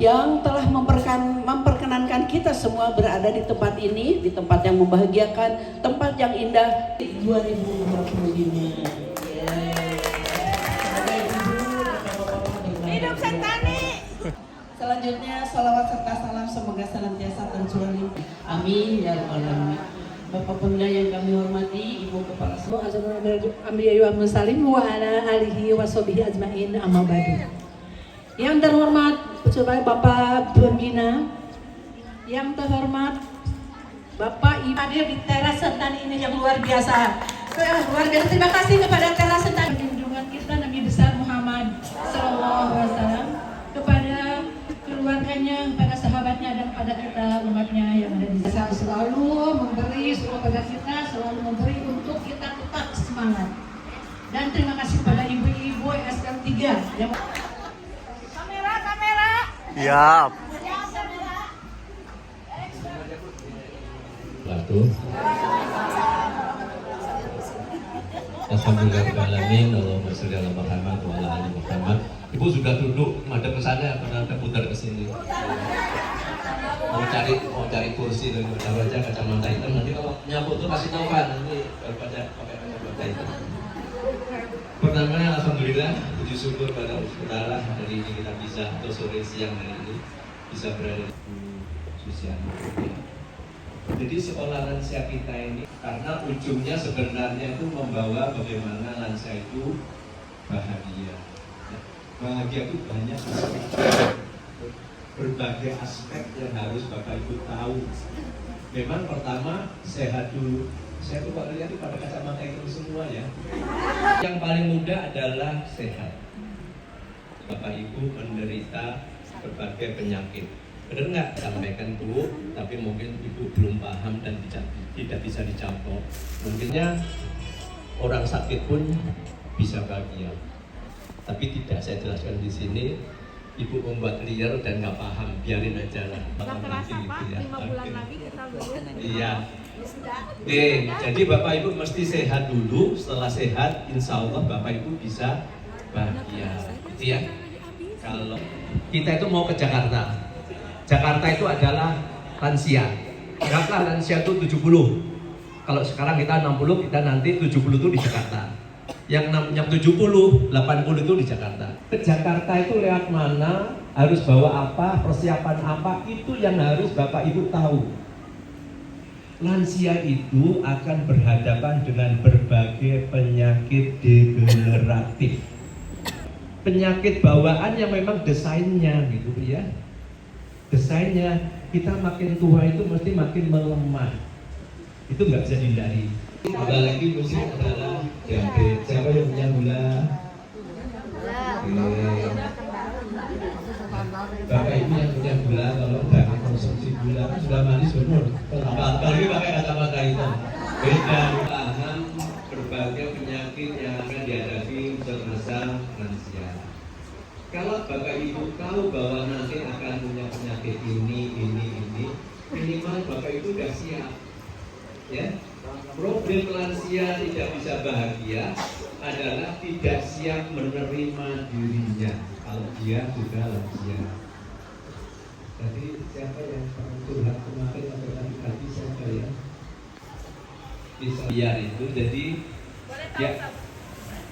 yang telah memperkenankan kita semua berada di tempat ini, di tempat yang membahagiakan, tempat yang indah 2025. Hidup Sentani. Selanjutnya salawat serta salam semoga senantiasa tercurah. Amin ya rabbal alamin. Bapak Pemda yang kami hormati, Ibu Kepala Sekolah Ambiya wa Musalim wa ala alihi wa sahbihi ajmain amma ba'du. Yang terhormat Bapak Pembina, yang terhormat Bapak Ibu hadir di teras Sentani ini yang luar biasa. Luar biasa. Terima kasih kepada teras Sentani junjungan kita Nabi besar Muhammad sallallahu alaihi wasallam, kepada keluarganya, pada sahabatnya, dan pada kita umatnya yang ada di sana. Selalu memberi kepada kita, selalu memberi untuk kita tetap semangat. Dan terima kasih pada ibu-ibu SL3 yang Kamera. Siap. Alhamdulillahirrahmanirrahim. Allahumma sholli ala Muhammad wa ala ali Muhammad. Ibu sudah duduk, madep ke sana, ada putar ke sini. Mau cari kursi dan baca kacamata hitam. Nanti kalau nyapu tuh kasih tahu kan, nanti daripada pakai kacamata hitam. Pertama, alhamdulillah, puji syukur pada Allah hari ini kita bisa, atau sore siang hari ini bisa berada di sosial media. Jadi sekolah lansia kita ini, karena ujungnya sebenarnya itu membawa bagaimana lansia itu bahagia. Bahagia itu banyak aspek, berbagai aspek yang harus Bapak Ibu tahu. Memang pertama sehat dulu. Saya tuh Pak lihat pada kacamata itu semua ya. Yang paling mudah adalah sehat. Bapak Ibu menderita berbagai penyakit. Benar nggak? Sampaikan Bu, tapi mungkin Ibu belum paham dan tidak bisa dicampur. Mungkinnya orang sakit pun bisa bahagia. Tapi tidak saya jelaskan di sini. Ibu membuat liar dan nggak paham, biarin aja lah. Nggak terasa Pak, 5 bulan lagi kita lihat. Iya. Oke, jadi Bapak Ibu mesti sehat dulu. Setelah sehat, insya Allah Bapak Ibu bisa bahagia. Gitu ya. Kalau kita itu mau ke Jakarta, Jakarta itu adalah lansia. Berapa lansia itu 70. Kalau sekarang kita 60, kita nanti 70 itu di Jakarta. Yang 70, 80 itu di Jakarta. Ke Jakarta itu lewat mana, harus bawa apa, persiapan apa, itu yang harus Bapak Ibu tahu. Lansia itu akan berhadapan dengan berbagai penyakit degeneratif. Penyakit bawaan yang memang desainnya gitu ya. Desainnya kita makin tua itu mesti makin melemah. Itu nggak bisa dihindari. Apalagi musik adalah diabetes. Siapa yang punya gula? Bapak Ibu yang punya gula, kalau nggak konsumsi gula kan sudah manis benar. Apalagi pakai kacamata hitam. Beda paham berbagai penyakit yang akan dihadapi semasa lansia. Kalau Bapak Ibu tahu bahwa nanti akan punya penyakit ini, minimal Bapak Ibu sudah siap. Ya, problem lansia tidak bisa bahagia adalah tidak siap menerima dirinya kalau dia sudah lansia. Jadi siapa yang curhat kemarin atau tadi siapa ya? Bisa biar itu jadi ya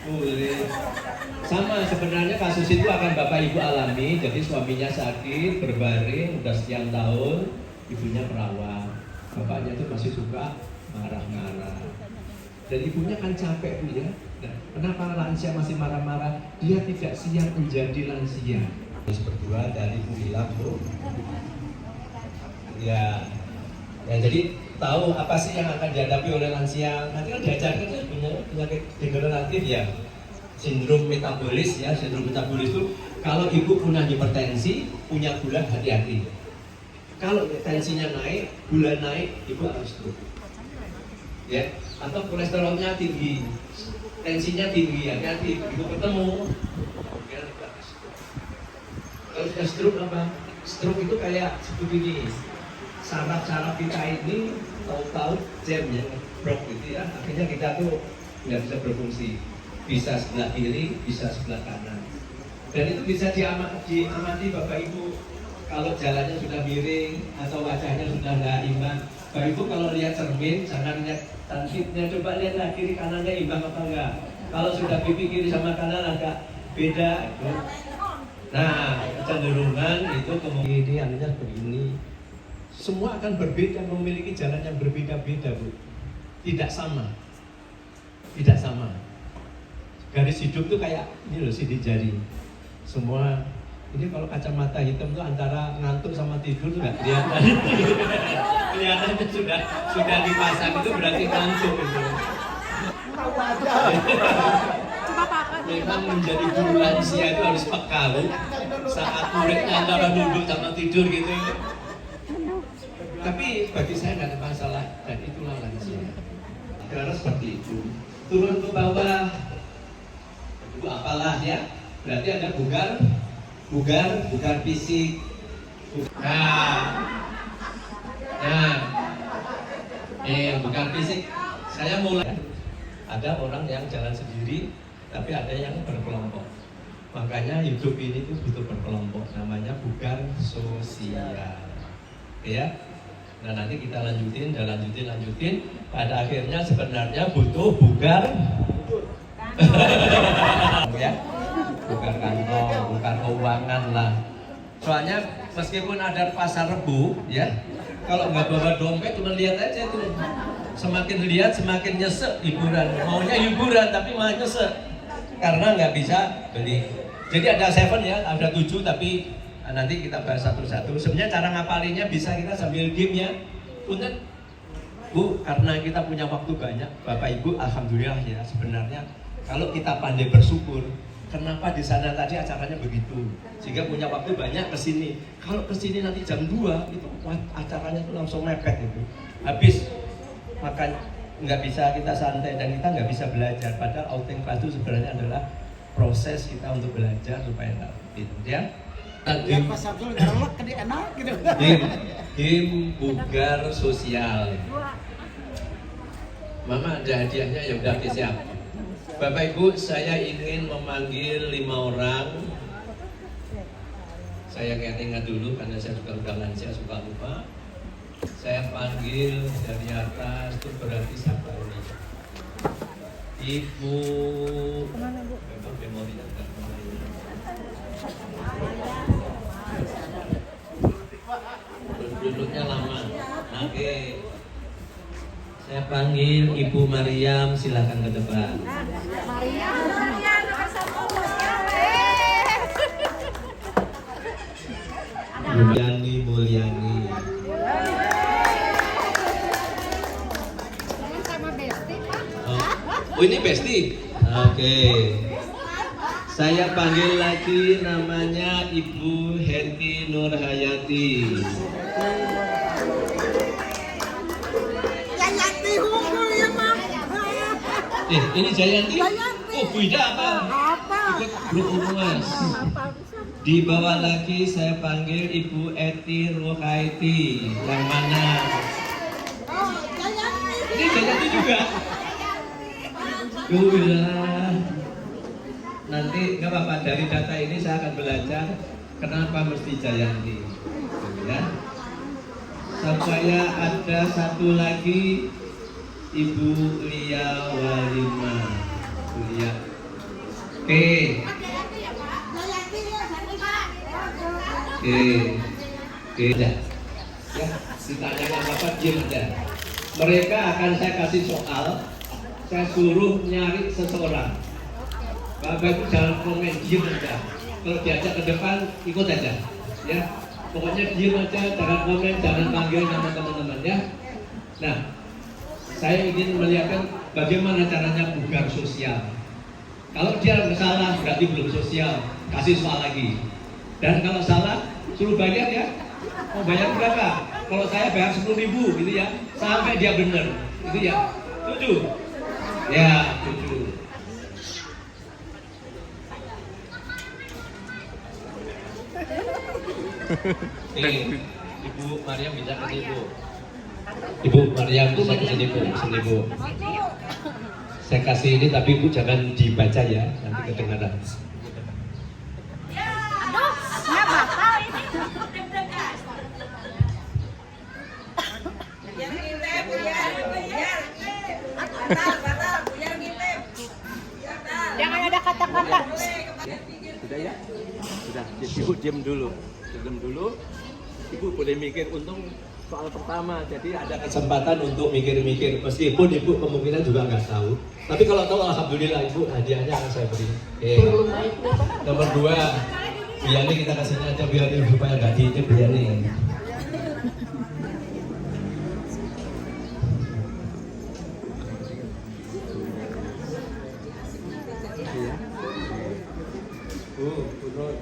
boleh. Sama sebenarnya kasus itu akan Bapak Ibu alami. Jadi suaminya sakit berbaring udah sekian tahun, ibunya perawat, bapaknya itu masih suka marah-marah. Dan ibunya kan capek Bu ya. Nah, kenapa lansia masih marah-marah? Dia tidak siap menjadi lansia. Terus berdua dari Ibu bilang Bu. Ya, jadi tahu apa sih yang akan dihadapi oleh lansia? Nanti kan diajarkan penyakit degeneratif ya. Sindrom metabolis ya. Sindrom metabolis itu kalau ibu punya hipertensi, punya gula, hati-hati. Kalau tensinya naik, gula naik, ibu akan stroke. Ya, atau kolesterolnya tinggi, tensinya tinggi, hati-hati, ibu ketemu. Kalau sudah stroke apa? Stroke itu kayak seperti ini. Saraf-saraf kita ini tahu-tahu jam ya, brok gitu ya. Akhirnya kita tuh nggak bisa berfungsi. Bisa sebelah kiri, bisa sebelah kanan. Dan itu bisa diamati Bapak Ibu. kalau jalannya sudah miring atau wajahnya sudah nggak imbang. Bapak Ibu kalau lihat cermin jangan lihat tansitnya, coba lihat kiri kanannya imbang apa enggak. Kalau sudah pipi kiri sama kanan agak beda itu. Nah, kecenderungan itu kemudian ini artinya begini. Semua akan berbeda, memiliki jalan yang berbeda-beda, Bu. Tidak sama. Tidak sama. Garis hidup tuh kayak ini loh, sidik jari. Semua ini kalau kacamata hitam tuh antara ngantuk sama tidur tuh nggak kelihatan. Kelihatannya sudah dipasang itu berarti ngantuk itu. Memang menjadi guru lansia itu harus peka, Bu. Saat muridnya antara duduk sama tidur gitu. Tapi bagi saya nggak ada masalah, dan itulah lansia. Karena seperti itu. Turun ke bawah, itu apalah ya. Berarti ada bugar fisik. Bugar fisik. Saya mulai. Ada orang yang jalan sendiri, tapi ada yang berkelompok. Makanya hidup ini tuh butuh berkelompok. Namanya bugar sosial. Ya. Nah nanti kita lanjutin. Pada akhirnya sebenarnya butuh bugar ya, bugar kantong, bugar keuangan lah. Soalnya meskipun ada pasar Rebo ya, kalau nggak bawa dompet cuma lihat aja tuh. Semakin lihat semakin nyesek hiburan. Maunya hiburan tapi malah nyesek karena nggak bisa beli. Jadi ada 7 ya, ada 7 tapi nanti kita bahas satu-satu. Sebenarnya cara ngapalinnya bisa kita sambil game ya. Punten Bu, karena kita punya waktu banyak, Bapak Ibu, alhamdulillah ya. Sebenarnya kalau kita pandai bersyukur, kenapa di sana tadi acaranya begitu, sehingga punya waktu banyak kesini. Kalau kesini nanti jam 2 itu acaranya tuh langsung mepet itu. Habis makan nggak bisa kita santai dan kita nggak bisa belajar. Padahal outing class itu sebenarnya adalah proses kita untuk belajar supaya gitu ya. Game bugar sosial. Mama ada hadiahnya ya udah siap. Bapak Ibu, saya ingin memanggil 5 orang. Saya ingat dulu karena saya juga udah lansia suka lupa. Saya panggil dari atas itu berarti siapa ini? Ibu. Memang memorinya enggak kemarin. Duduknya lama. Oke. Saya panggil Ibu Mariam, silakan ke depan. Mulyani. Oh ini Besti? Oke. Saya panggil lagi namanya Ibu Henti Nurhayati. Jayanti hukum ya Mam. Ini Jayanti? Oh beda apa? Ikut grup Unmas. Di bawah lagi saya panggil Ibu Eti Ruhaiti. Yang mana? Oh, Jayanti. Ini Jayanti juga? Alhamdulillah. Nanti nggak apa-apa, dari data ini saya akan belajar kenapa mesti Jayanti ya. Supaya ada satu lagi Ibu Lia Walima. Lia. Oke. Oke. Ya. Ditanya apa-apa diam aja. Mereka akan saya kasih soal. Saya suruh nyari seseorang. Bapak Ibu jangan komen, diam aja. Kalau diajak ke depan, ikut aja. Ya, pokoknya diam aja, jangan komen, jangan panggil nama teman-teman ya. Nah, saya ingin melihatkan bagaimana caranya bugar sosial. Kalau dia salah, berarti belum sosial. Kasih soal lagi. Dan kalau salah, suruh bayar ya. Mau bayar berapa? Kalau saya bayar 10.000 gitu ya, sampai dia benar, gitu ya. Setuju? Ya, setuju. Nih, Ibu Mariam bisa ke sini, Bu. Ibu Mariam bisa ke sini, Bu. Sini, Bu. Saya kasih ini tapi Ibu jangan dibaca ya, nanti kedengaran. Aduh, batal ini. Jangan ada kata-kata. Sudah ya? Sudah, Ibu diam dulu. Diam dulu. Ibu boleh mikir untung soal pertama, jadi ada kesempatan untuk mikir-mikir. Meskipun Ibu kemungkinan juga nggak tahu. Tapi kalau tahu, alhamdulillah Ibu, hadiahnya akan saya beri. Nomor 2, biarnya kita kasihnya aja biar Ibu supaya nggak diintip biarnya. Turun.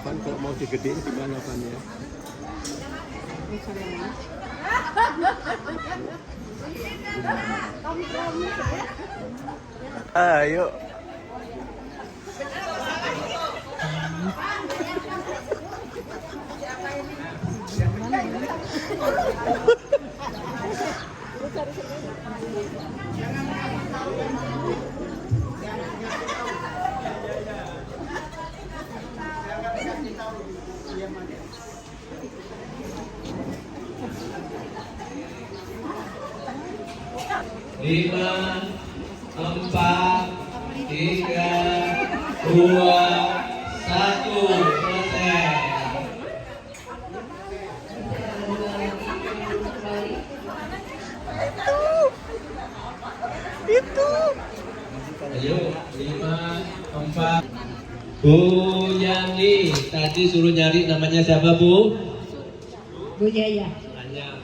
Van, kalau mau digedein gimana Van ya? Ayo. Lima, 4, 3, 2, 1, selesai. Itu. Ayo, 5, 4. Bu Yani, tadi suruh nyari namanya siapa Bu? Bu Yaya. Tanya.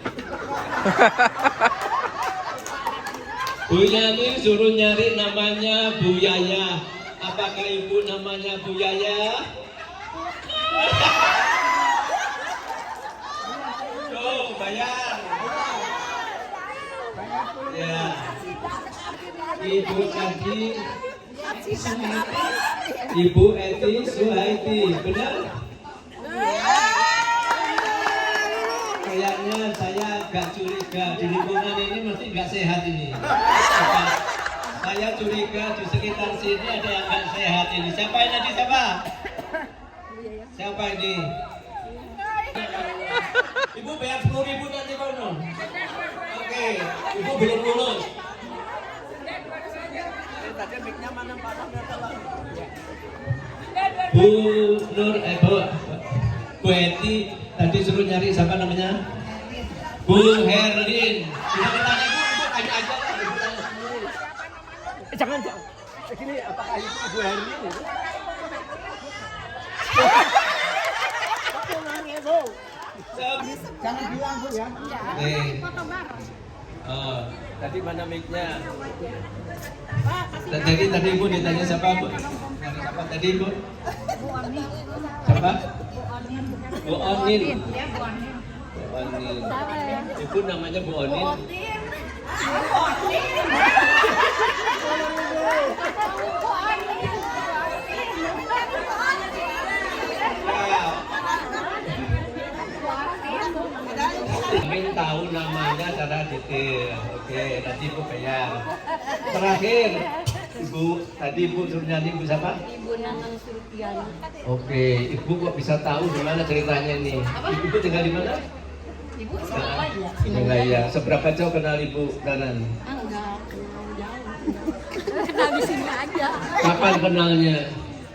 Bu Yani suruh nyari namanya Bu Yaya. Apakah Ibu namanya Bu Yaya? Tuh, bayar. Ya. Ibu Eti, Ibu Eti Suhaiti, benar? Kayaknya saya agak curiga di lingkungan ini mesti nggak sehat ini. Saya curiga di sekitar sini ada yang nggak sehat ini. Siapa ini tadi siapa? Siapa ini? Ibu bayar 10.000 nanti kono. Oke, Ibu belum lulus. Bu Nur, Bu Eti tadi suruh nyari siapa namanya? Bu Herlin. Sudah ketanya Ibu tanya aja lah. Ibu tanya sendiri. Jangan. Begini, apakah Ibu Herlin itu? Jangan bilang Bu ya. Nih. Oh, tadi mana mic-nya? Tadi Ibu ditanya siapa Bu? Nyari siapa tadi Ibu? Siapa? Bu Onin. Bu Onin. Ibu namanya Bu Onin. Ingin tahu namanya secara detail. Oke, nanti Ibu bayar. Terakhir, Ibu tadi Ibu suruh nyanyi Ibu siapa? Ibu Nanang Sultiana. Oke, Ibu kok bisa tahu di mana ceritanya nih? Ibu tinggal di mana? Ibu siapa ya? Surabaya. Seberapa jauh kenal Ibu Nanan? Enggak, kenal jauh. Kenal di sini aja. Kapan kenalnya?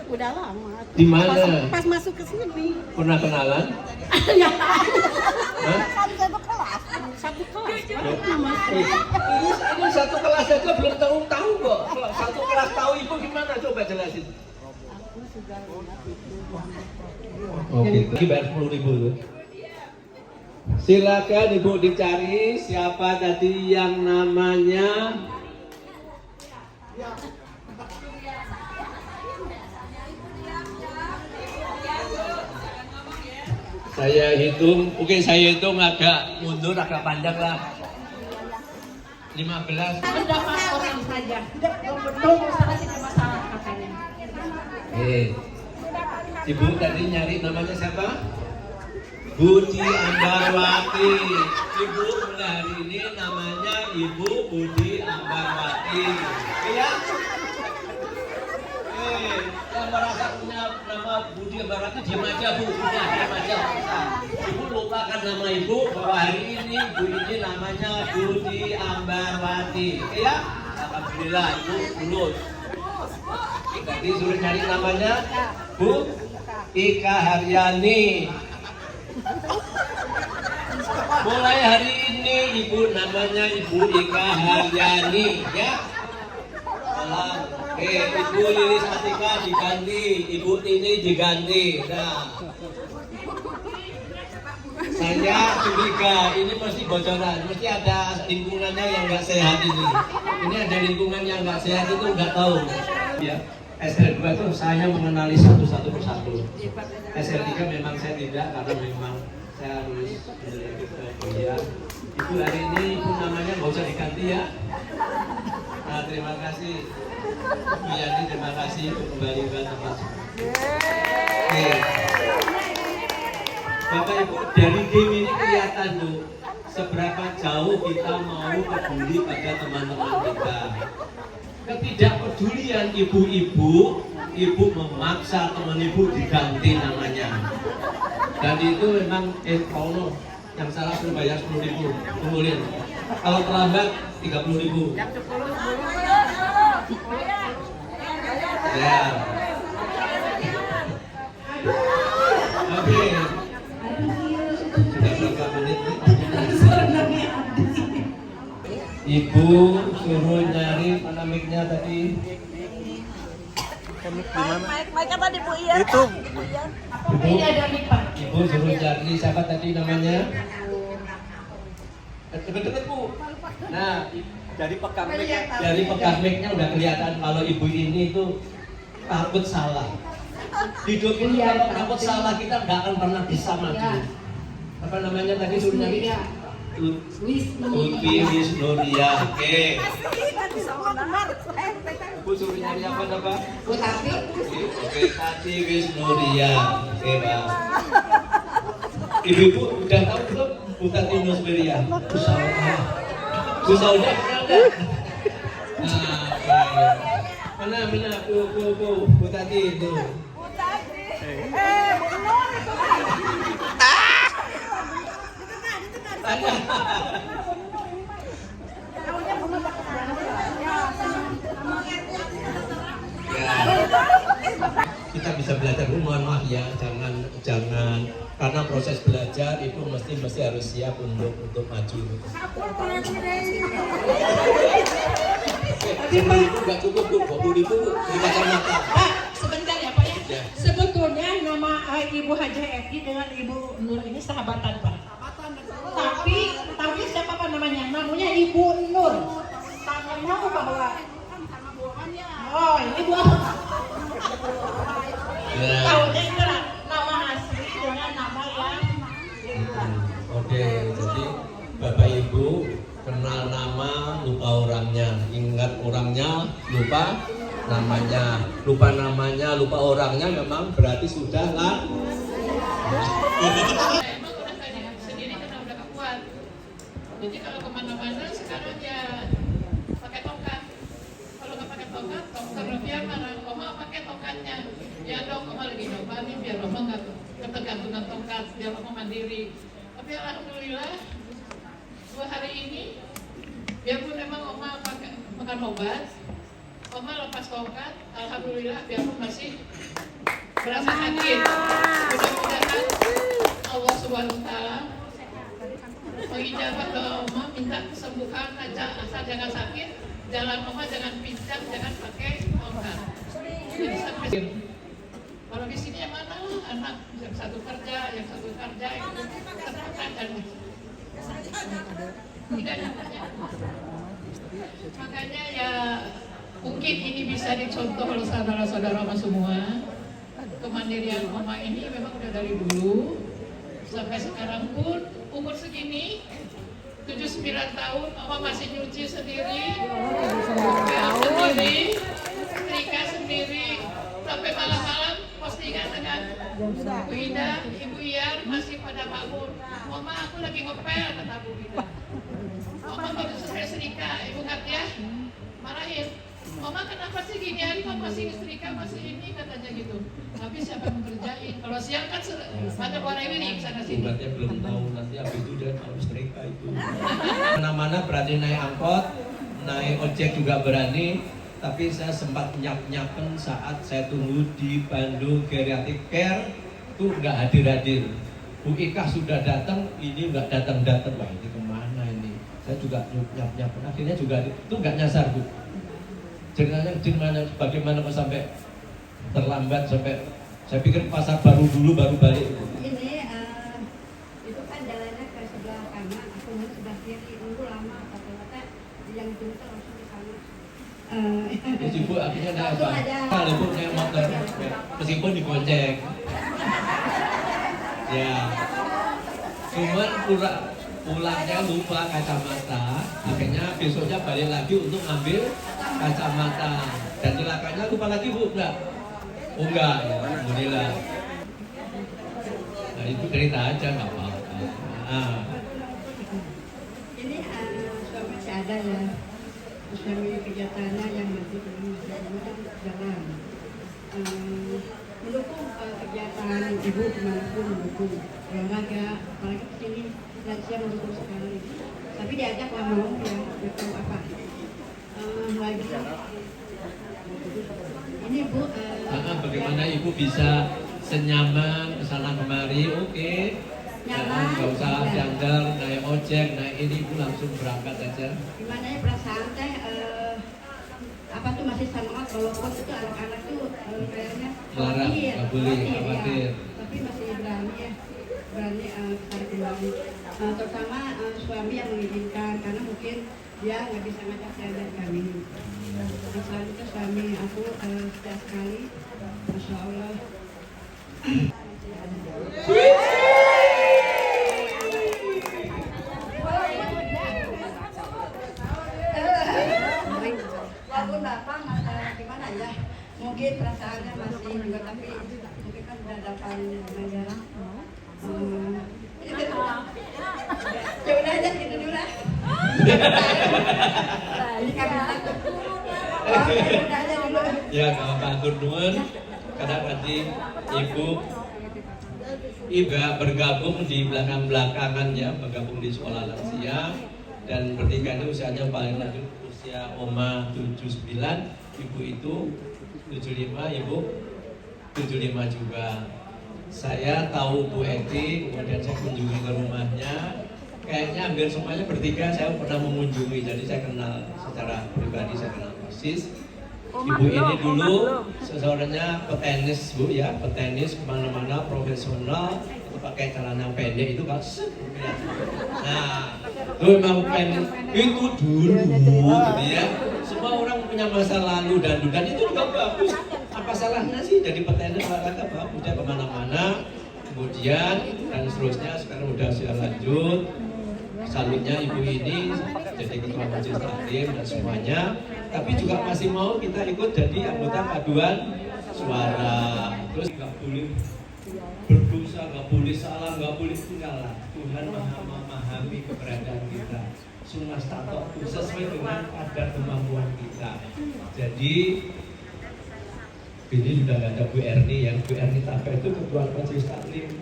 Udah lama. Di mana? Pas masuk ke sini. Pernah kenalan? Ya. Hah? Satu kelas. Satu kelas. Ini satu kelas aja belum tahu kok. Kalau satu kelas tahu Ibu gimana? Coba jelasin. Aku sudah lihat itu. Oke, ini bayar 10.000 tuh. Silakan Ibu dicari siapa tadi yang namanya Saya hitung, oke saya hitung agak mundur, agak panjang lah. 15. Pendapat orang saja. Betul, salah tidak masalah katanya. Ibu tadi nyari namanya siapa? Budi Ambarwati. Ibu mulai hari ini namanya Ibu Budi Ambarwati. Iya? Yang merasa punya nama Budi Ambarwati diam aja Bu, sudah diam aja. Ibu lupakan nama ibu bahwa hari ini ibu ini namanya Budi Ambarwati. Iya? Alhamdulillah ibu lulus. Tadi suruh cari namanya Bu Ika Haryani. Mulai hari ini ibu namanya Ibu Ika Haryani, ya. Ibu Lilis Atika diganti, Ibu Tini diganti. Nah, saya curiga ini pasti bocoran, mesti ada lingkungannya yang nggak sehat ini. Ini ada lingkungan yang nggak sehat itu nggak tahu. Ya, SL2 itu saya mengenali satu-satu persatu. SL3 memang saya tidak karena memang saya harus kuliah. Ibu hari ini ibu namanya nggak usah diganti ya. Nah, terima kasih. Bu Yani, terima kasih untuk kembali ke tempat. Bapak Ibu, dari game ini kelihatan tuh seberapa jauh kita mau peduli pada teman-teman kita. Ketidakpedulian ibu-ibu, ibu memaksa teman ibu diganti namanya. Dan itu memang kalau yang salah suruh bayar 10.000, kumpulin. Kalau terlambat 30.000. Ya. Oke. Sudah berapa menit? Ibu suruh nyari mic-nya tadi. Mic tadi Bu Iya. Itu. Ibu suruh cari siapa tadi namanya? Deket-deket Bu. Nah, dari pegang mic-nya udah kelihatan kalau ibu ini itu takut salah. Hidup ini kalau takut salah kita nggak akan pernah bisa maju. Apa namanya tadi suruh nyari? Tuti Wisnuria. Oke. Ibu suruh nyari apa? Tati. Oke, Tati Wisnuria. Oke, Pak. Ibu udah tahu belum Bu Tati Wisnuria? Bu Sauda kenal nggak? Nah, oke. Mana Bu Tati itu. Ada. Ya. Kita bisa belajar, mohon maaf ya, jangan karena proses belajar itu mesti harus siap untuk maju. Tapi Pak, nggak cukup Bu, 20.000 Bu, di kacamata. Pak, sebentar ya Pak ya. Sebetulnya nama Ibu Haja Eki dengan Ibu Nur ini sahabatan Pak. Tapi siapa Pak namanya? Namanya Ibu Nur. Tangannya bahwa oh ini Bu. Tahunya itu nama asli dengan nama yang Oke, jadi Bapak Ibu kenal nama, lupa orangnya, ingat orangnya, lupa namanya, lupa orangnya memang berarti sudah lah. Emang udah kayak sendiri karena udah gak kuat. Jadi kalau kemana-mana sekarang ya pakai tongkat. Kalau nggak pakai tongkat, Rafia marah. Oma pakai tongkatnya. Ya dong, Oma lagi nyoba nih biar Oma nggak ketergantungan tongkat, biar Oma mandiri. Tapi alhamdulillah 2 hari ini, biarpun emang Oma makan obat, Oma lepas tongkat, alhamdulillah biarpun masih berasa sakit. Mudah-mudahan Allah Subhanahu wa Ta'ala mengijabah doa Oma, minta kesembuhan aja, asal jangan sakit, jalan Oma jangan pincang, jangan pakai tongkat. Jadi sampai kalau di sini yang mana anak yang satu kerja, itu terpakai dan tidak namanya. Makanya ya mungkin ini bisa dicontoh oleh saudara-saudara Oma semua. Kemandirian Oma ini memang udah dari dulu. Sampai sekarang pun umur segini 79 tahun, Oma masih nyuci sendiri, beres sendiri, setrika sendiri, sampai malam-malam postingan dengan Bu Ida, Ibu Iyar masih pada bangun. Oma, aku lagi ngepel, kata Bu Ida. Oma baru selesai setrika, Ibu Katia marahin. Oma, kenapa sih gini hari kok masih setrika, masih ini, katanya gitu. Tapi siapa yang mengerjain? Kalau siang kan banyak warna ini sana sini. Buatnya belum tahu nanti habis itu dia mau setrika itu. Mana-mana berani naik angkot, naik ojek juga berani. Tapi saya sempat nyap-nyapen saat saya tunggu di Bandung Geriatric Care tuh nggak hadir-hadir. Bu Ika sudah datang, ini nggak datang-datang. Wah, ini kemana ini? Saya juga nyap-nyapen. Akhirnya juga itu nggak nyasar, Bu. Ceritanya bagaimana kok sampai terlambat sampai saya pikir pasar baru dulu baru balik. Ini itu kan jalannya ke sebelah kanan, aku mau sebelah kiri, nunggu lama kata-kata yang itu langsung ke sana. Terus ibu akhirnya naik apa? Langsung aja. Kalau ibu naik motor, meskipun digonceng. Ya, cuman pulangnya lupa kacamata, akhirnya besoknya balik lagi untuk ngambil kacamata. Dan celakanya lupa lagi Bu, enggak? Oh enggak, ya alhamdulillah. Nah itu cerita aja nggak apa-apa. Ini suami masih ada ya, suami kegiatannya yang masih belum jalan. Mendukung kegiatan ibu kemanapun mendukung olahraga, apalagi kesini lansia mendukung sekali. Tapi diajak lah mau ya, itu apa? Lagi ini Bu. Bagaimana ibu bisa senyaman kesana kemari? Oke. Nyaman. Nggak usah diantar naik ojek, naik ini ibu langsung berangkat aja. Gimana ya perasaan teh? Apa tuh masih semangat walaupun itu anak-anak tuh kayaknya Melarang, nggak boleh, khawatir. tapi masih berani ya, berani kesana kembali. Terutama suami yang mengizinkan karena mungkin dia nggak bisa ngajak jalan kami. Selanjutnya suami aku setia sekali, masya Allah. Walaupun bapak gimana ya, mungkin perasaannya masih juga, tapi mungkin kan udah dapat aja. Ya udah aja gitu dulu lah. Ini kami takut. Udah aja dulu. Ya kalau Pak Gurnun, kadang nanti ibu bergabung di belakang-belakangan ya, bergabung di sekolah lansia dan bertiga ini usianya paling lanjut usia Oma 79, ibu itu 75, ibu 75 juga. Saya tahu Bu Eti, kemudian saya kunjungi ke rumahnya. Kayaknya hampir semuanya bertiga saya pernah mengunjungi, jadi saya kenal secara pribadi, saya kenal persis. Ibu ini dulu seseorangnya petenis Bu ya, petenis kemana-mana profesional, itu pakai celana pendek itu kan. Nah, itu memang petenis itu dulu gitu ya. Semua orang punya masa lalu dan itu juga bagus. Apa salahnya sih jadi petenis olahraga bagus, dia kemana-mana. Kemudian dan seterusnya sekarang udah usia lanjut. Salutnya ibu ini jadi ketua majelis taklim dan semuanya, tapi juga masih mau kita ikut jadi anggota paduan suara. Terus nggak boleh berdosa, nggak boleh salah, nggak boleh tinggalan. Tuhan maha memahami keberadaan kita. Sunnah tatok sesuai dengan kadar kemampuan kita. Jadi ini sudah nggak ada Bu Erni, yang Bu Erni Tape itu ketua majelis taklim.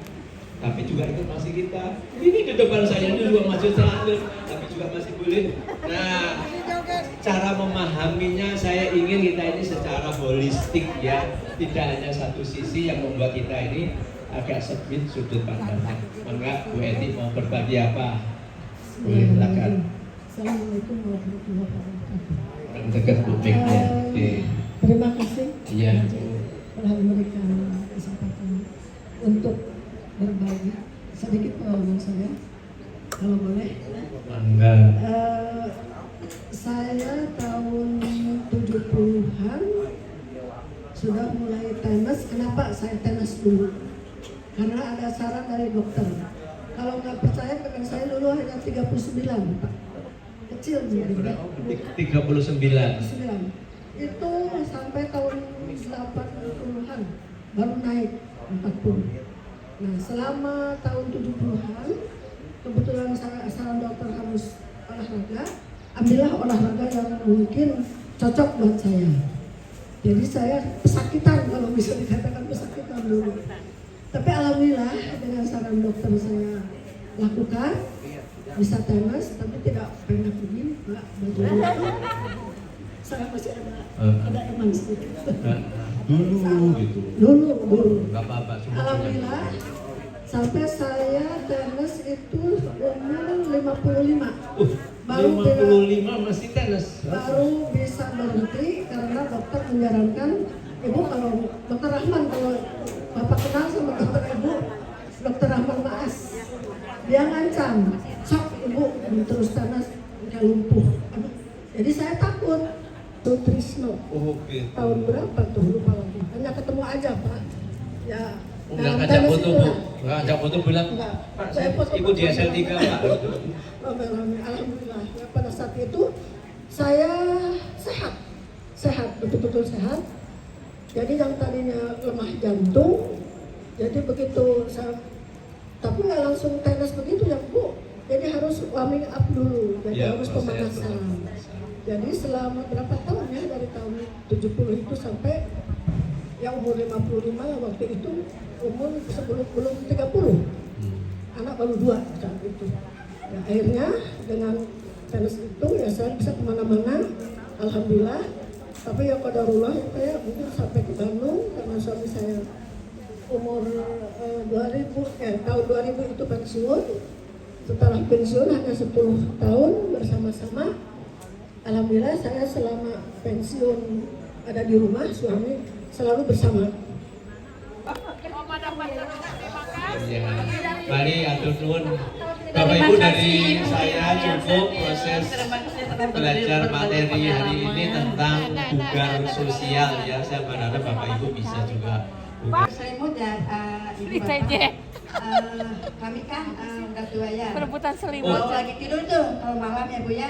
Tapi juga ikut masih kita. Ini di depan saya ini juga majelis taklim, tapi juga masih boleh. Nah, cara memahaminya saya ingin kita ini secara holistik ya, tidak hanya satu sisi yang membuat kita ini agak sempit sudut pandangnya. Maka Bu Eti mau berbagi apa? Boleh silakan. Assalamualaikum warahmatullahi wabarakatuh. Orang dekat Bu Meknya. Terima kasih Iya. telah memberikan kesempatan untuk berbagi sedikit pengalaman saya, kalau boleh. Mangga. Saya tahun 70-an sudah mulai tenis. Kenapa saya tenis dulu? Karena ada saran dari dokter. Kalau nggak percaya kakak saya dulu hanya 39 Pak. Kecil Berapa? jadi 39. 9. Itu sampai tahun 80-an baru naik 40. Nah selama tahun 70-an kebetulan saran dokter harus olahraga, ambillah olahraga yang mungkin cocok buat saya. Jadi saya pesakitan, kalau bisa dikatakan pesakitan dulu. Tapi alhamdulillah dengan saran dokter saya lakukan, bisa tenis, tapi tidak pernah begini Pak. Bajunya itu saya masih ada emang sedikit. Dulu gitu. Dulu. Gak apa-apa. Semua Alhamdulillah sampai saya tenis itu umur 55. Baru 55 masih tenis. baru bisa berhenti karena dokter menyarankan ibu, kalau dokter Rahman, kalau bapak kenal sama dokter ibu, dokter Rahman Maas, dia ngancam sok ibu terus tenis udah lumpuh. Jadi saya takut. Trisno Oh gitu. tahun berapa tuh lupa lagi, hanya ketemu aja Pak ya. Nggak dalam ngajak tenis foto itu bu, lah. nggak ngajak foto bilang, Enggak. Pak Saya saya foto ikut di SL3 Pak. Alhamdulillah ya, pada saat itu saya sehat, betul-betul sehat. Jadi yang tadinya lemah jantung, jadi begitu saya, tapi nggak langsung tenis begitu ya Bu. Jadi harus warming up dulu, jadi Ya, harus proses pemanasan. pemanasan. Jadi selama berapa tahun ya, dari tahun 70 itu sampai ya umur 55 waktu itu, umur sebelum belum 30. Anak baru 2 saat itu. Ya, akhirnya dengan tenis itu ya saya bisa kemana-mana, alhamdulillah. Tapi ya qadarullah ya mungkin sampai ke Bandung karena suami saya umur 2000 tahun 2000 itu pensiun. Setelah pensiun hanya 10 tahun bersama-sama. Alhamdulillah saya selama pensiun ada di rumah, suami selalu bersama. Ya, mari atur nuwun. Bapak Ibu, dari saya cukup proses belajar materi hari ini tentang bugar sosial ya. Saya berharap Bapak Ibu bisa juga bugar. Saya muda, ibu bapak. Kami kan udah tua ya. Perebutan selimut. Kalau lagi tidur tuh, kalau malam ya Bu ya,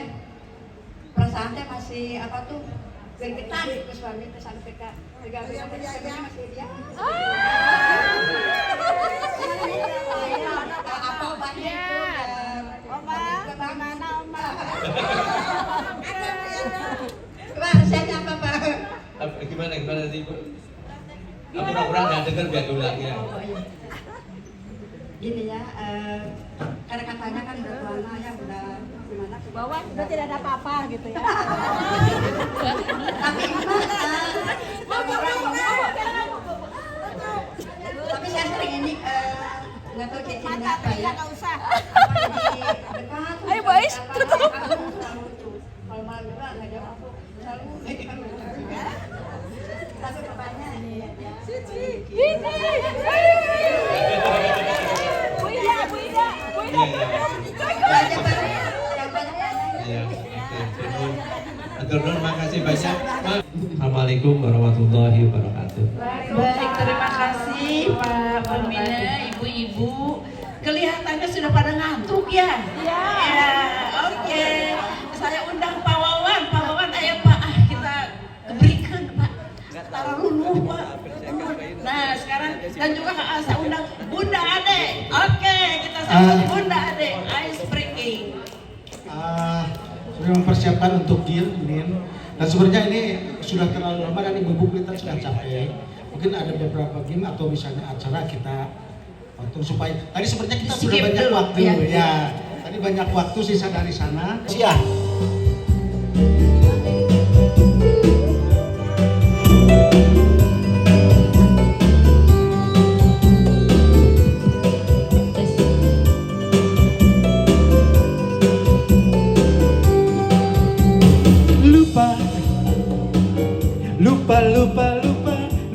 perasaan teh masih apa tuh, gergetan ke suami teh sampai ke pegang-pegang masih dia. Apa banyak Oma, gimana Oma? Rasanya apa Pak? Gimana sih Bu? Pura-pura nggak dengar biar ulang ya. Gini ya, karena katanya kan udah tua ya, udah gimana? Bahwa sudah tidak ada apa-apa gitu ya. Tapi tapi saya sering ini nggak tahu cacingnya apa ya. Nggak usah. Dekat. Ayo Bais, tutup. Kalau malam juga nggak jawab aku. Selalu tapi bapaknya Ya, oke. Makasih banyak. Assalamualaikum warahmatullahi wabarakatuh. Baik, terima kasih Pak Pembina, ibu-ibu. Kelihatannya sudah pada ngantuk ya? Ya, oke. Saya undang Pak Wawan. Pak Wawan, ayo Pak, kita berikan Pak. Taruh dulu Pak. Nah, sekarang dan juga saya undang Bunda Ade. Oke, kita sambut Bunda Ade. Ice breaking. Sudah mempersiapkan untuk gear ini, dan sebenarnya ini sudah terlalu lama dan ibu-ibu kita sudah capek. Mungkin ada beberapa game atau misalnya acara kita atur supaya tadi sebenarnya kita sudah Skip banyak dulu, waktu ya. ya. Tadi banyak waktu sisa dari sana. Siap.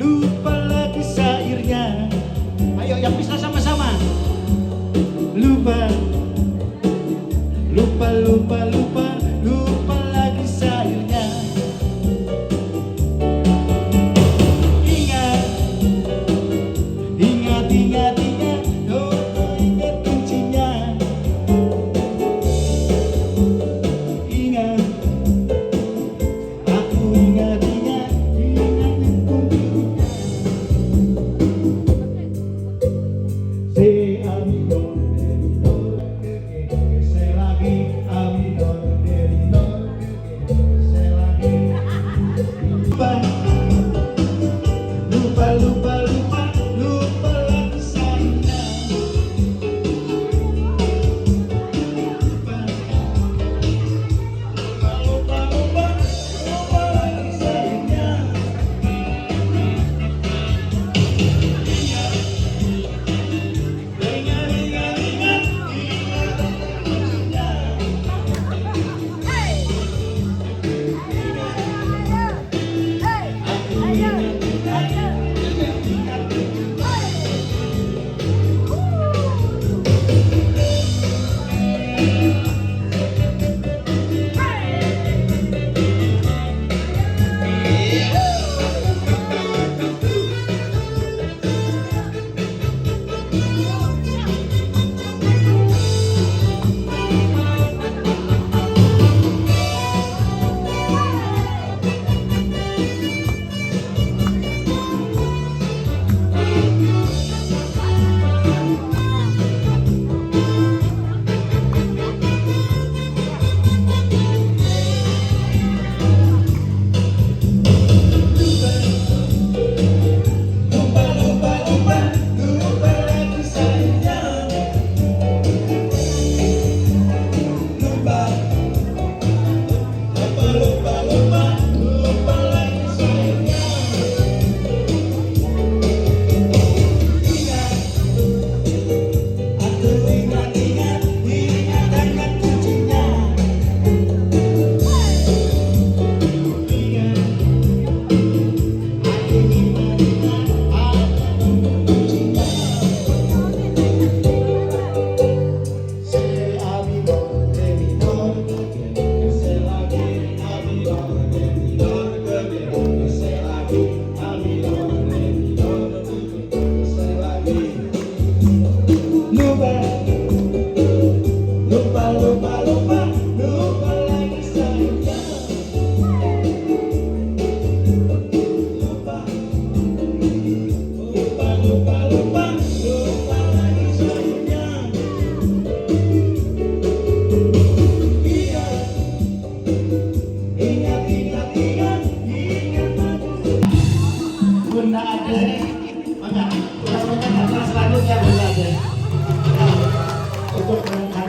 Lupa lagi syairnya. Ayo yang bisa sama-sama. Lupa lagi syairnya. Ingat, oh ingat kuncinya.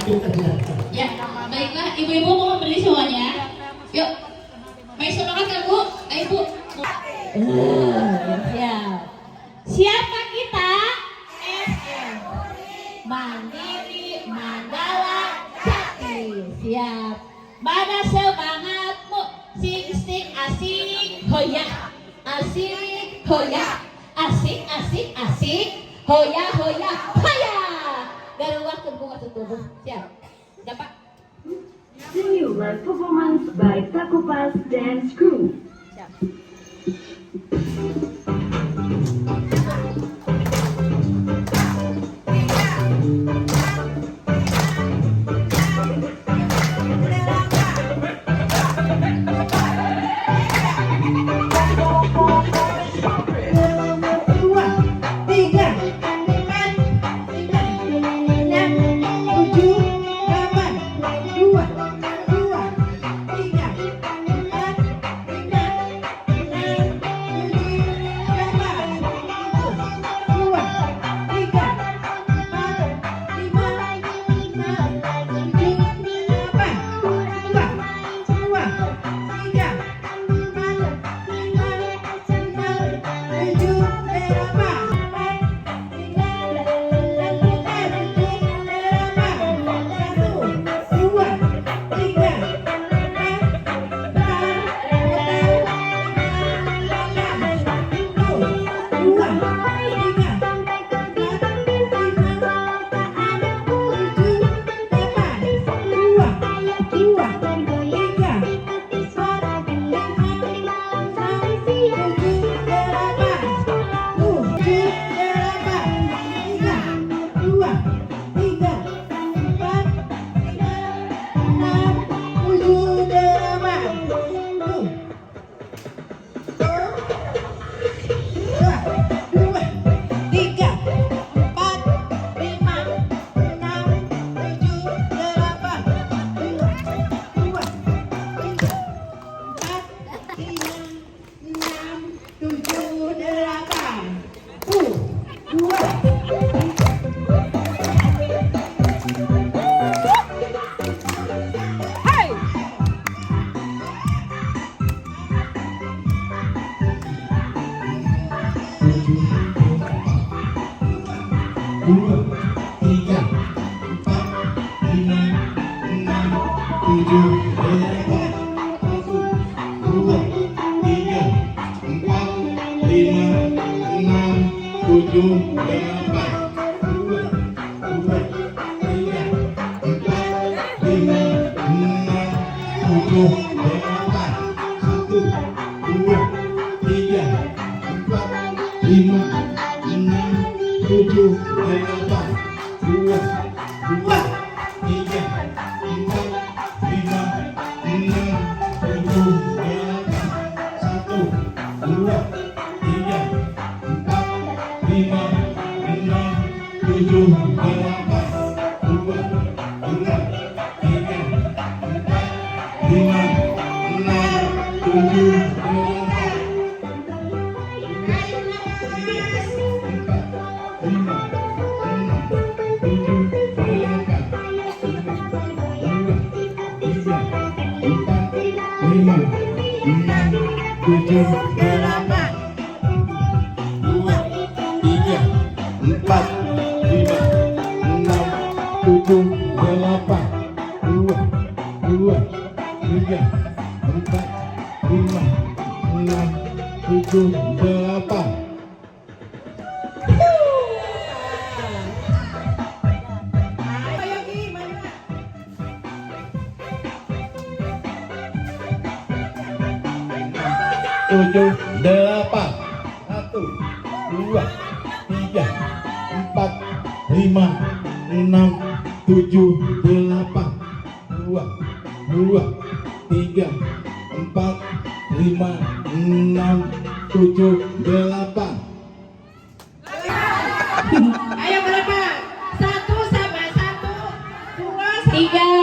satu aja. Ya, baiklah ibu-ibu mau berdiri semuanya. Yuk, main semangat kan Bu? Ayo Bu. Ya. Siapa kita? SM Mandiri Mandala Jati. Siap. Mana semangatmu? Sing asik hoya. Asik hoya. Asik hoya hoya hoya. Garuak tubuh. Siap. Dapat. Singular performance by Takupas Dance Crew. Ayo berapa? 1 sama 1, 2 sama 3, 3 sama 3.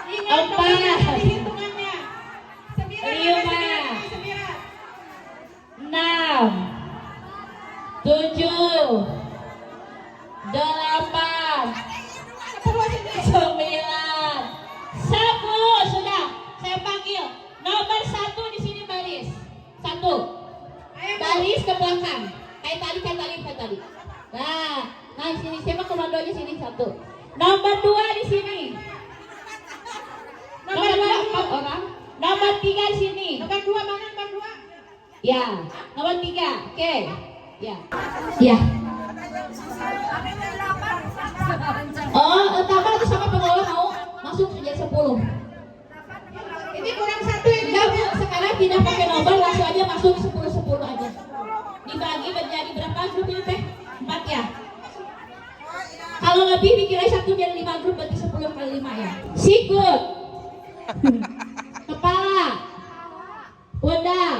Ingat dong, ingat hitungannya. 9, 6, 7, 8, Nomor 2 di sini. Nomor 2 4 orang. Nomor 3 di sini. Nomor 2 mana nomor 2? Ya, nomor 3. Oke. Ya. Ya. Oh, tambah itu sama pengelola mau masuk jadi 10. Ini kurang 1 ini. Enggak, Bu. Sekarang tidak pakai nomor, langsung aja masuk 10 aja. Dibagi menjadi berapa grup ini teh? 4 ya. Kalau lebih bikin aja 1 biar 5 grup, berarti 10 kali 5 ya. Sikut. Kepala. Pundak.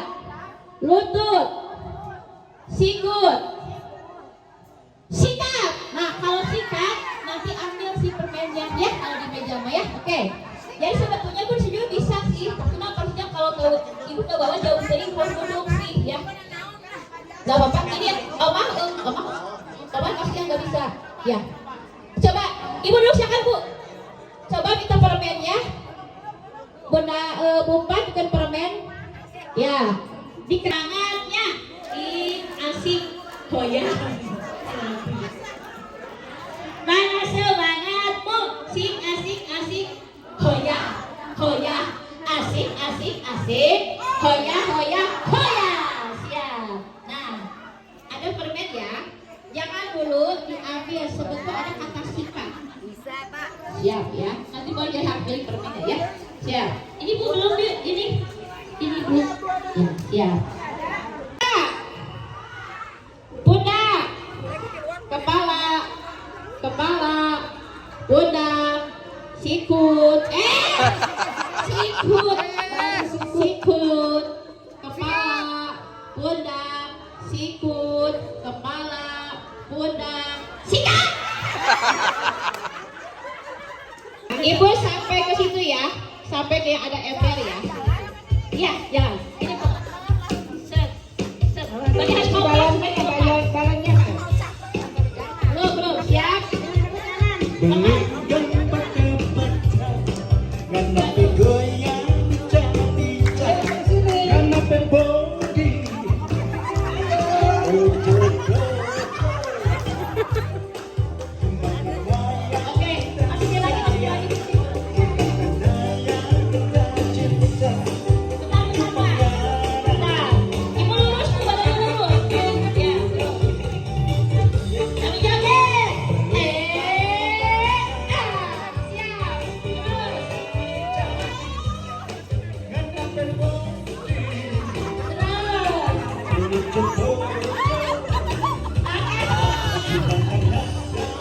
Lutut. Sikut. Sikap. Nah, kalau sikap nanti ambil si permennya ya kalau di meja mah ya. Oke. Jadi sebetulnya gue setuju bisa sih, cuma pastinya kalau ibu ke bawah jauh dari duduk sih ya. Gak apa-apa, ini Omah pasti nggak bisa. Ya. Coba, ibu dulu silakan Bu. Coba kita permennya. Bunda Bumpan bukan permen. Ya. Di kenangannya. Asik. Oh ya. Mana semangatmu? Sing asik. Hoya. Asik. Hoya. Siap. Nah, ada permen ya. Jangan dulu diambil sebetulnya ada kata sifat. Bisa, Pak. Siap ya. Nanti boleh diambil permennya ya. Siap. Ini Bu belum Bu. Ini Bu. Ya, siap. Pundak. Kepala. Pundak. Sikut. Sikut. Kepala. Pundak. Sikut. Kepala. Pundak. Sikat. Ibu sampai ke situ ya. Sampai ke yang ada ember ya. Iya, jalan. Ini Bu. Set. Tadi harus kompas supaya kompas. Balanya kan? Belum. Siap. Beli yang pakai baca, nganape goyang jadi nganape body. Oke, masukin lagi. Nah, ibu lurus, badan lurus. Ya, kami joget. Siap.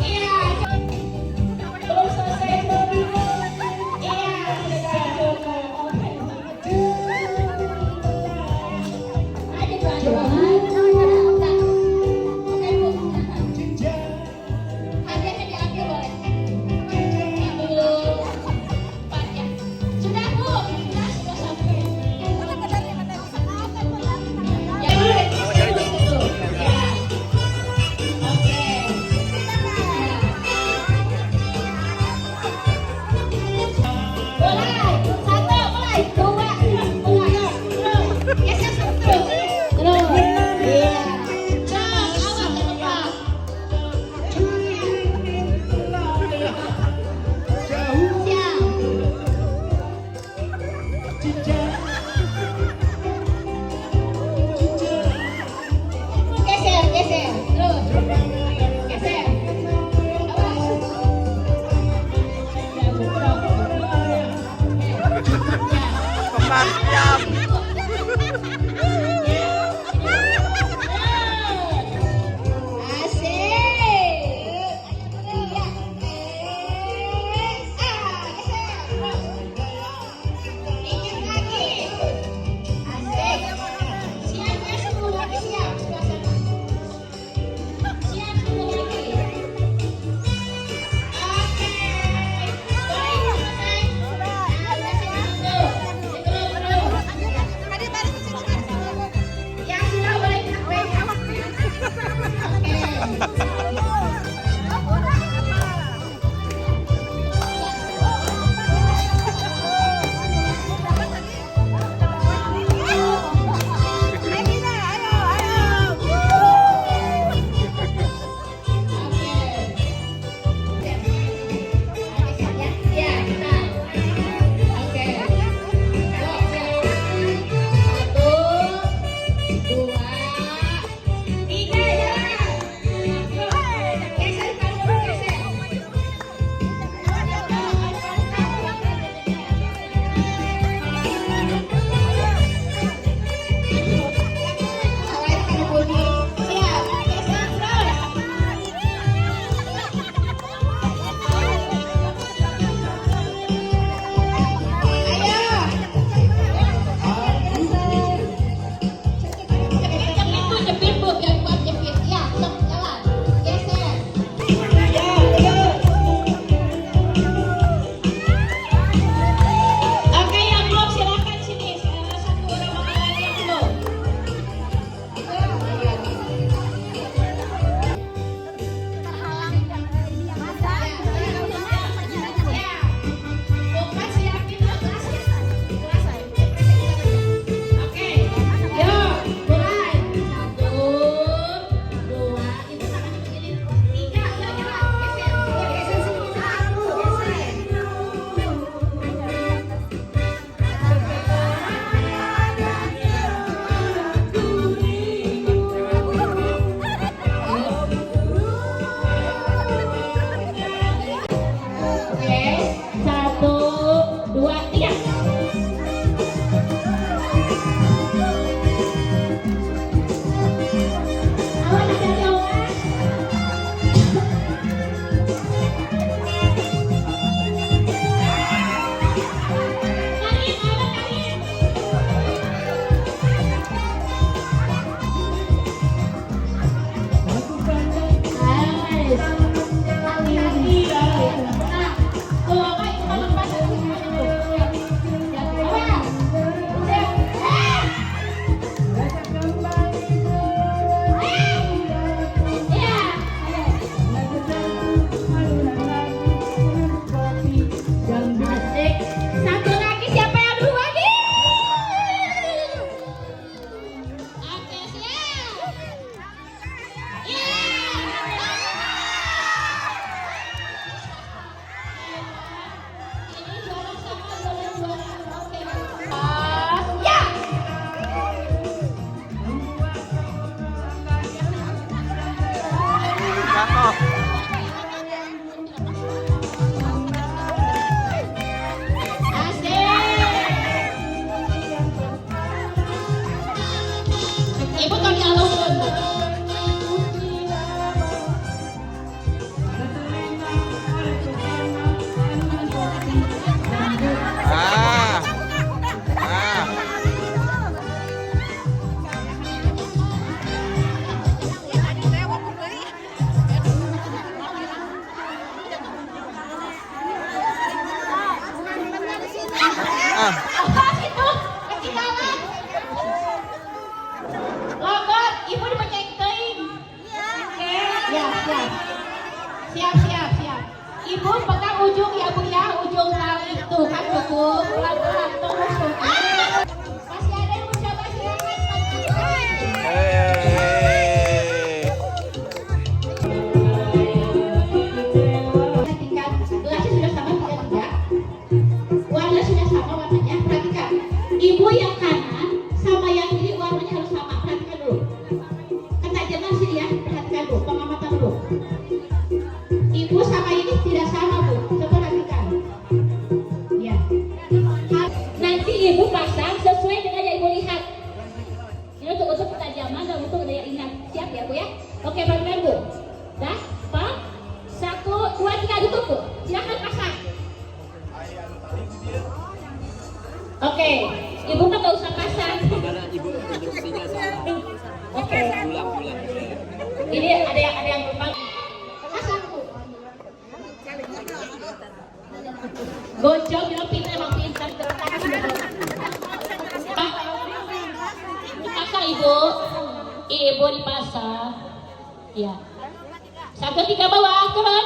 Iya. Belum selesai. Iya, Geser. Terus. Geser. Mantap. Awas itu, ketinggalan. Logot, ibu dipenceng teuing. Ya, siap. Ibu pegang ujung ya Bu ya, ujung tali itu kan cukup. Pelan-pelan terus. Masih ada yang mau coba silakan. Perhatikan, gelasnya sudah sama tidak? Warna sudah sama warnanya. Perhatikan, ibu yang kanan sama yang kiri warnanya harus sama. Perhatikan dulu. Ketajaman sini ya, perhatikan dulu, pengamatan dulu. Ibu sama ini tidak sama Bu, coba perhatikan. Ya. Nanti ibu pasang sesuai dengan yang ibu lihat. Ini untuk ketajaman dan untuk daya ingat. Siap ya Bu ya? Oke, perhatikan Bu. Dah, Pak. 1, 2, 3 tutup Bu. Silakan pasang. Oke, ibu kan nggak usah pasang. Ibu instruksinya salah. Oke. Ulang. Ini ada yang lupa. Pasang Bu. Gojok, bilang pintar emang pintar. Dipasang ibu dipasang. Ya. 1, 3 bawah, turun.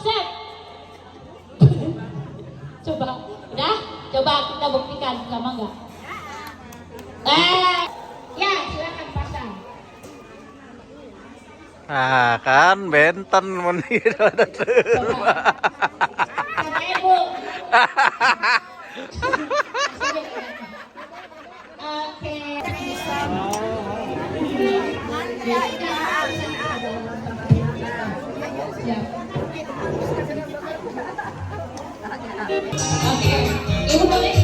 Set. Coba, udah? Coba kita buktikan sama enggak? Ya, silakan pasang. Ah kan benten menir ada Coba. Sampai Bu. Oke. Oke, ibu boleh.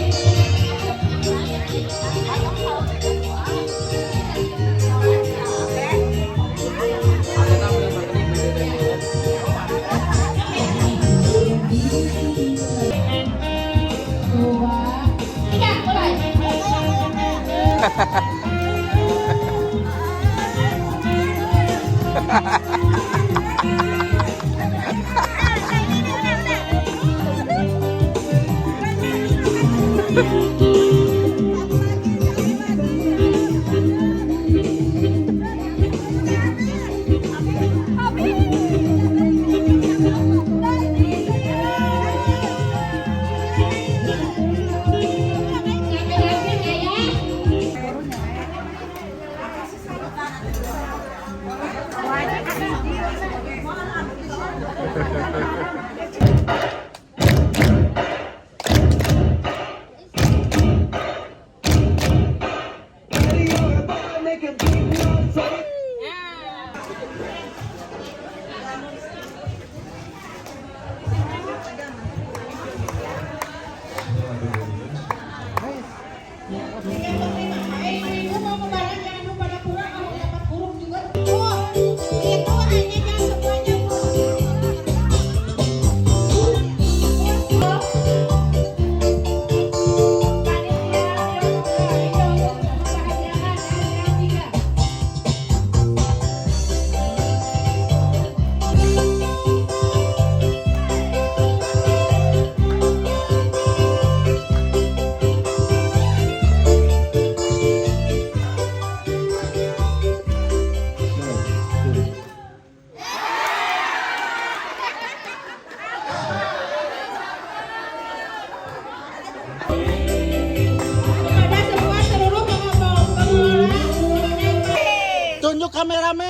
Tunjuk kameramen.